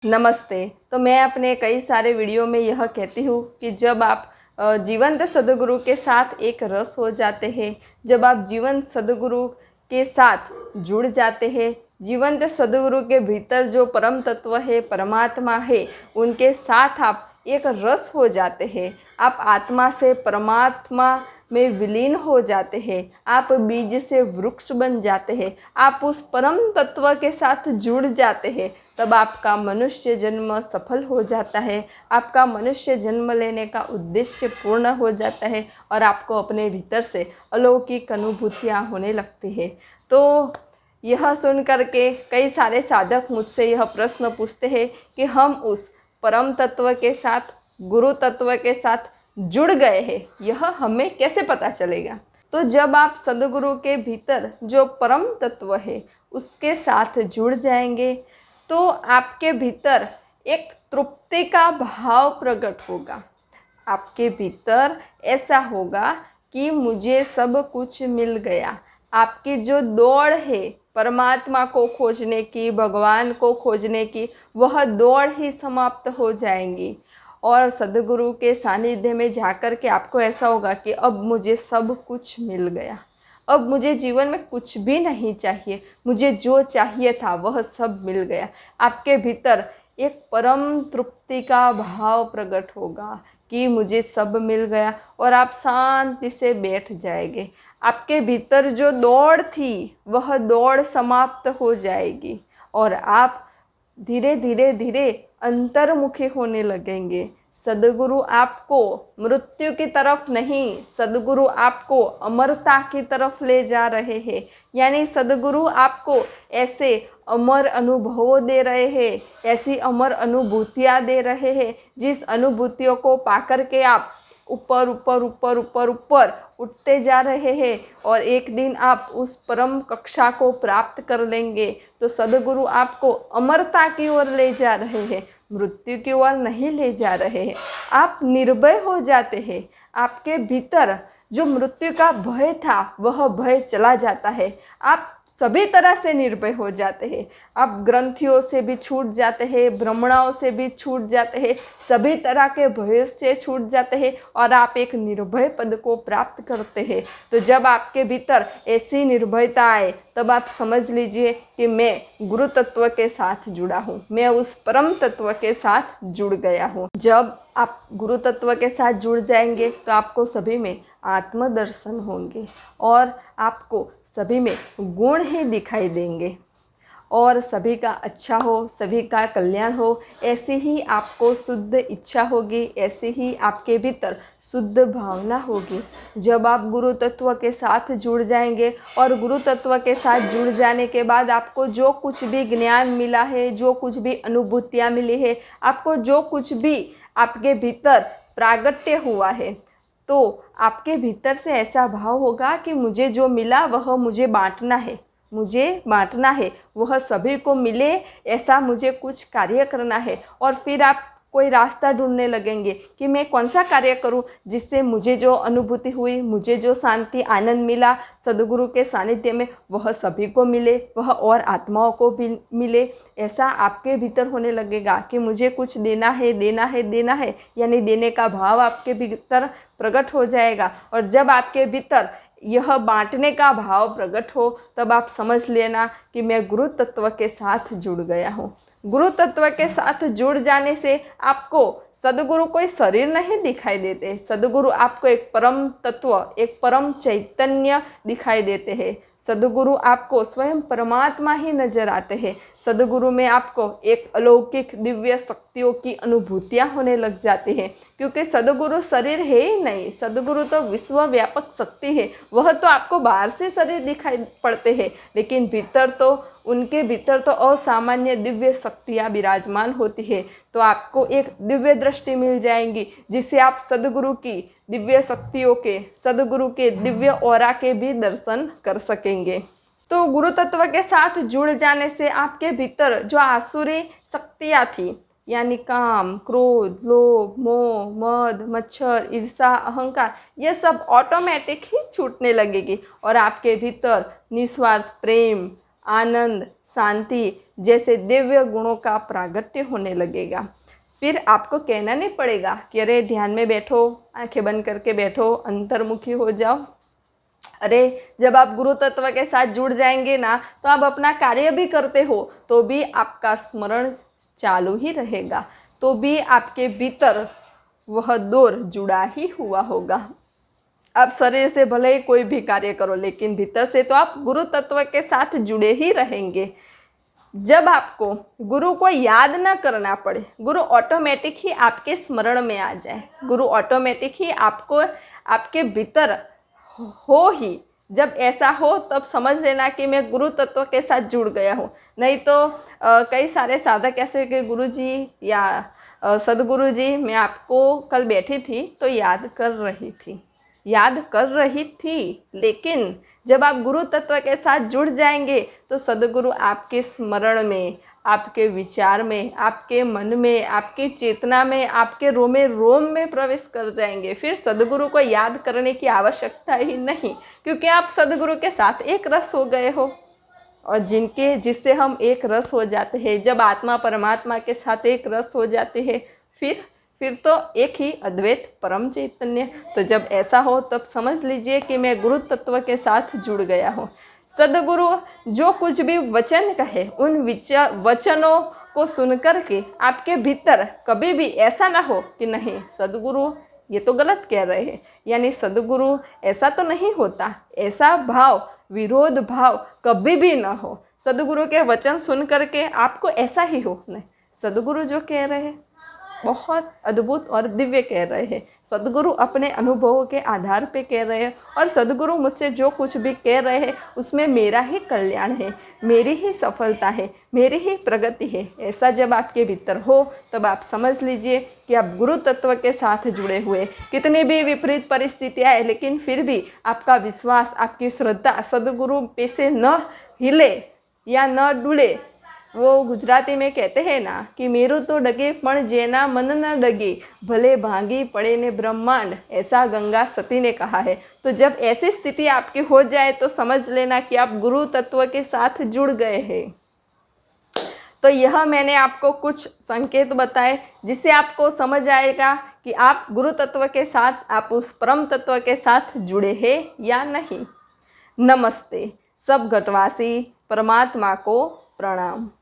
नमस्ते। तो मैं अपने कई सारे वीडियो में यह कहती हूँ कि जब आप जीवंत सद्गुरु के साथ एक रस हो जाते हैं, जब आप जीवंत सद्गुरु के साथ जुड़ जाते हैं, जीवंत सद्गुरु के भीतर जो परम तत्व है, परमात्मा है, उनके साथ आप एक रस हो जाते हैं। आप आत्मा से परमात्मा में विलीन हो जाते हैं। आप बीज से वृक्ष बन जाते हैं। आप उस परम तत्व के साथ जुड़ जाते हैं। तब आपका मनुष्य जन्म सफल हो जाता है। आपका मनुष्य जन्म लेने का उद्देश्य पूर्ण हो जाता है और आपको अपने भीतर से अलौकिक अनुभूतियाँ होने लगती है। तो यह सुन करके कई सारे साधक मुझसे यह प्रश्न पूछते हैं कि हम उस परम तत्व के साथ, गुरु तत्व के साथ जुड़ गए हैं, यह हमें कैसे पता चलेगा? तो जब आप सद्गुरु के भीतर जो परम तत्व है उसके साथ जुड़ जाएंगे तो आपके भीतर एक तृप्ति का भाव प्रकट होगा। आपके भीतर ऐसा होगा कि मुझे सब कुछ मिल गया। आपकी जो दौड़ है परमात्मा को खोजने की, भगवान को खोजने की, वह दौड़ ही समाप्त हो जाएंगी और सद्गुरु के सानिध्य में जाकर के आपको ऐसा होगा कि अब मुझे सब कुछ मिल गया। अब मुझे जीवन में कुछ भी नहीं चाहिए, मुझे जो चाहिए था वह सब मिल गया। आपके भीतर एक परम तृप्ति का भाव प्रकट होगा कि मुझे सब मिल गया और आप शांति से बैठ जाएंगे। आपके भीतर जो दौड़ थी वह दौड़ समाप्त हो जाएगी और आप धीरे धीरे धीरे अंतर्मुखी होने लगेंगे। सद्गुरु आपको मृत्यु की तरफ नहीं, सद्गुरु आपको अमरता की तरफ ले जा रहे हैं। यानी सद्गुरु आपको ऐसे अमर अनुभव दे रहे हैं, ऐसी अमर अनुभूतियाँ दे रहे हैं जिस अनुभूतियों को पाकर के आप ऊपर ऊपर ऊपर ऊपर ऊपर उठते जा रहे हैं और एक दिन आप उस परम कक्षा को प्राप्त कर लेंगे। तो सद्गुरु आपको अमरता की ओर ले जा रहे हैं, मृत्यु की ओर नहीं ले जा रहे हैं। आप निर्भय हो जाते हैं। आपके भीतर जो मृत्यु का भय था वह भय चला जाता है। आप सभी तरह से निर्भय हो जाते हैं। आप ग्रंथियों से भी छूट जाते हैं, भ्रमणाओं से भी छूट जाते हैं, सभी तरह के भयों से छूट जाते हैं और आप एक निर्भय पद को प्राप्त करते हैं। तो जब आपके भीतर ऐसी निर्भयता आए तब आप समझ लीजिए कि मैं गुरु तत्व के साथ जुड़ा हूँ, मैं उस परम तत्व के साथ जुड़ गया हूँ। जब आप गुरु तत्व के साथ जुड़ जाएंगे तो आपको सभी में आत्मदर्शन होंगे और आपको सभी में गुण ही दिखाई देंगे और सभी का अच्छा हो, सभी का कल्याण हो, ऐसी ही आपको शुद्ध इच्छा होगी, ऐसी ही आपके भीतर शुद्ध भावना होगी। जब आप गुरु तत्व के साथ जुड़ जाएंगे और गुरु तत्व के साथ जुड़ जाने के बाद आपको जो कुछ भी ज्ञान मिला है, जो कुछ भी अनुभूतियाँ मिली है, आपको जो कुछ भी आपके भीतर प्रागट्य हुआ है, तो आपके भीतर से ऐसा भाव होगा कि मुझे जो मिला वह मुझे बांटना है, मुझे बांटना है, वह सभी को मिले, ऐसा मुझे कुछ कार्य करना है। और फिर आप कोई रास्ता ढूंढने लगेंगे कि मैं कौन सा कार्य करूं जिससे मुझे जो अनुभूति हुई, मुझे जो शांति आनंद मिला सद्गुरु के सानिध्य में, वह सभी को मिले, वह और आत्माओं को भी मिले। ऐसा आपके भीतर होने लगेगा कि मुझे कुछ देना है, देना है, देना है, यानी देने का भाव आपके भीतर प्रकट हो जाएगा। और जब आपके भीतर यह बांटने का भाव प्रकट हो तब आप समझ लेना कि मैं गुरु तत्व के साथ जुड़ गया हूँ। गुरु तत्व के साथ जुड़ जाने से आपको सद्गुरु कोई शरीर नहीं दिखाई देते, सद्गुरु आपको एक परम तत्व, एक परम चैतन्य दिखाई देते हैं। सद्गुरु आपको स्वयं परमात्मा ही नजर आते हैं। सद्गुरु में आपको एक अलौकिक दिव्य शक्तियों की अनुभूतियाँ होने लग जाती हैं, क्योंकि सद्गुरु शरीर है ही नहीं, सद्गुरु तो विश्वव्यापक शक्ति है। वह तो आपको बाहर से शरीर दिखाई पड़ते हैं लेकिन भीतर तो उनके भीतर तो असामान्य दिव्य शक्तियाँ विराजमान होती है। तो आपको एक दिव्य दृष्टि मिल जाएंगी जिससे आप सद्गुरु की दिव्य शक्तियों के, सद्गुरु के दिव्य ऑरा के भी दर्शन कर सकेंगे। तो गुरु तत्व के साथ जुड़ जाने से आपके भीतर जो आसुरी शक्तियाँ थी, यानी काम, क्रोध, लोभ, मोह, मद, मच्छर, ईर्षा, अहंकार, ये सब ऑटोमेटिक ही छूटने लगेगी और आपके भीतर निस्वार्थ प्रेम, आनंद, शांति, जैसे दिव्य गुणों का प्रागट्य होने लगेगा। फिर आपको कहना नहीं पड़ेगा कि अरे ध्यान में बैठो, आंखें बंद करके बैठो, अंतर्मुखी हो जाओ। अरे जब आप गुरु तत्व के साथ जुड़ जाएंगे ना, तो आप अपना कार्य भी करते हो तो भी आपका स्मरण चालू ही रहेगा, तो भी आपके भीतर वह दौर जुड़ा ही हुआ होगा। आप शरीर से भले ही कोई भी कार्य करो, लेकिन भीतर से तो आप गुरु तत्व के साथ जुड़े ही रहेंगे। जब आपको गुरु को याद ना करना पड़े, गुरु ऑटोमेटिक ही आपके स्मरण में आ जाए, गुरु ऑटोमेटिक ही आपको आपके भीतर हो ही, जब ऐसा हो तब समझ लेना कि मैं गुरु तत्व के साथ जुड़ गया हूँ। नहीं तो कई सारे साधक ऐसे कि गुरु जी या सदगुरु जी, मैं आपको कल बैठी थी तो याद कर रही थी, लेकिन जब आप गुरु तत्व के साथ जुड़ जाएंगे तो सदगुरु आपके स्मरण में, आपके विचार में, आपके मन में, आपकी चेतना में, आपके रोमे रोम में प्रवेश कर जाएंगे। फिर सदगुरु को याद करने की आवश्यकता ही नहीं, क्योंकि आप सदगुरु के साथ एक रस हो गए हो। और जिससे हम एक रस हो जाते हैं, जब आत्मा परमात्मा के साथ एक रस हो जाते हैं, फिर तो एक ही अद्वैत परम चैतन्य। तो जब ऐसा हो तब समझ लीजिए कि मैं गुरु तत्व के साथ जुड़ गया हूँ। सदगुरु जो कुछ भी वचन कहे, उन वचनों को सुनकर के आपके भीतर कभी भी ऐसा ना हो कि नहीं सदगुरु ये तो गलत कह रहे हैं, यानी सदगुरु ऐसा तो नहीं होता, ऐसा भाव, विरोध भाव कभी भी ना हो। सदगुरु के वचन सुन करके आपको ऐसा ही हो, नहीं सदगुरु जो कह रहे हैं बहुत अद्भुत और दिव्य कह रहे हैं, सदगुरु अपने अनुभवों के आधार पे कह रहे हैं, और सदगुरु मुझसे जो कुछ भी कह रहे हैं उसमें मेरा ही कल्याण है, मेरी ही सफलता है, मेरी ही प्रगति है। ऐसा जब आपके भीतर हो तब आप समझ लीजिए कि आप गुरु तत्व के साथ जुड़े हुए। कितनी भी विपरीत परिस्थितियाँ आए, लेकिन फिर भी आपका विश्वास, आपकी श्रद्धा सदगुरु पे से न हिले या न डूले। वो गुजराती में कहते हैं ना कि मेरू तो डगे पण जेना मन न डगे, भले भांगी पड़े ने ब्रह्मांड, ऐसा गंगा सती ने कहा है। तो जब ऐसी स्थिति आपकी हो जाए तो समझ लेना कि आप गुरु तत्व के साथ जुड़ गए हैं। तो यह मैंने आपको कुछ संकेत बताए जिससे आपको समझ आएगा कि आप गुरु तत्व के साथ, आप उस परम तत्व के साथ जुड़े हैं या नहीं। नमस्ते। सब घटवासी परमात्मा को प्रणाम।